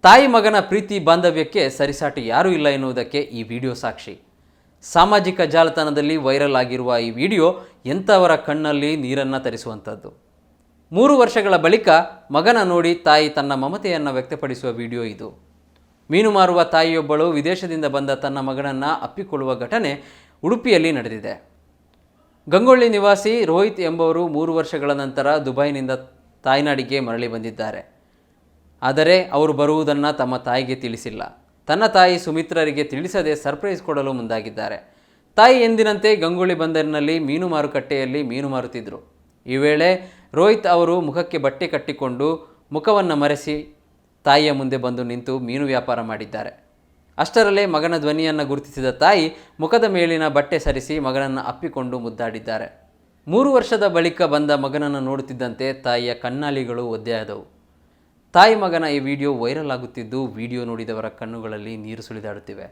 ತಾಯಿ ಮಗನ ಪ್ರೀತಿ ಬಾಂಧವ್ಯಕ್ಕೆ ಸರಿಸಾಟಿ ಯಾರೂ ಇಲ್ಲ ಎನ್ನುವುದಕ್ಕೆ ಈ ವಿಡಿಯೋ ಸಾಕ್ಷಿ. ಸಾಮಾಜಿಕ ಜಾಲತಾಣದಲ್ಲಿ ವೈರಲ್ ಆಗಿರುವ ಈ ವಿಡಿಯೋ ಎಂಥವರ ಕಣ್ಣಲ್ಲಿ ನೀರನ್ನು ತರಿಸುವಂಥದ್ದು. 3 ವರ್ಷಗಳ ಬಳಿಕ ಮಗನ ನೋಡಿ ತಾಯಿ ತನ್ನ ಮಮತೆಯನ್ನು ವ್ಯಕ್ತಪಡಿಸುವ ವಿಡಿಯೋ ಇದು. ಮೀನು ಮಾರುವ ತಾಯಿಯೊಬ್ಬಳು ವಿದೇಶದಿಂದ ಬಂದ ತನ್ನ ಮಗನನ್ನು ಅಪ್ಪಿಕೊಳ್ಳುವ ಘಟನೆ ಉಡುಪಿಯಲ್ಲಿ ನಡೆದಿದೆ. ಗಂಗೊಳ್ಳಿ ನಿವಾಸಿ ರೋಹಿತ್ ಎಂಬುವರು 3 ವರ್ಷಗಳ ನಂತರ ದುಬೈನಿಂದ ತಾಯ್ನಾಡಿಗೆ ಮರಳಿ ಬಂದಿದ್ದಾರೆ. ಆದರೆ ಅವರು ಬರುವುದನ್ನು ತಮ್ಮ ತಾಯಿಗೆ ತಿಳಿಸಿಲ್ಲ. ತನ್ನ ತಾಯಿ ಸುಮಿತ್ರರಿಗೆ ತಿಳಿಸದೆ ಸರ್ಪ್ರೈಸ್ ಕೊಡಲು ಮುಂದಾಗಿದ್ದಾರೆ. ತಾಯಿ ಎಂದಿನಂತೆ ಗಂಗೊಳ್ಳಿ ಬಂದರಿನಲ್ಲಿ ಮೀನು ಮಾರುಕಟ್ಟೆಯಲ್ಲಿ ಮೀನು ಮಾರುತ್ತಿದ್ದರು. ಈ ವೇಳೆ ರೋಹಿತ್ ಅವರು ಮುಖಕ್ಕೆ ಬಟ್ಟೆ ಕಟ್ಟಿಕೊಂಡು ಮುಖವನ್ನು ಮರೆಸಿ ತಾಯಿಯ ಮುಂದೆ ಬಂದು ನಿಂತು ಮೀನು ವ್ಯಾಪಾರ ಮಾಡಿದ್ದಾರೆ. ಅಷ್ಟರಲ್ಲೇ ಮಗನ ಧ್ವನಿಯನ್ನು ಗುರುತಿಸಿದ ತಾಯಿ ಮುಖದ ಮೇಲಿನ ಬಟ್ಟೆ ಸರಿಸಿ ಮಗನನ್ನು ಅಪ್ಪಿಕೊಂಡು ಮುದ್ದಾಡಿದ್ದಾರೆ. 3 ವರ್ಷದ ಬಳಿಕ ಬಂದ ಮಗನನ್ನು ನೋಡುತ್ತಿದ್ದಂತೆ ತಾಯಿಯ ಕಣ್ಣಾಲಿಗಳು ಒದ್ದೆಯಾದವು. ತಾಯಿ ಮಗನ ಈ ವಿಡಿಯೋ ವೈರಲ್ ಆಗುತ್ತಿದ್ದು, ವಿಡಿಯೋ ನೋಡಿದವರ ಕಣ್ಣುಗಳಲ್ಲಿ ನೀರು ಸುಳಿದಾಡುತ್ತಿವೆ.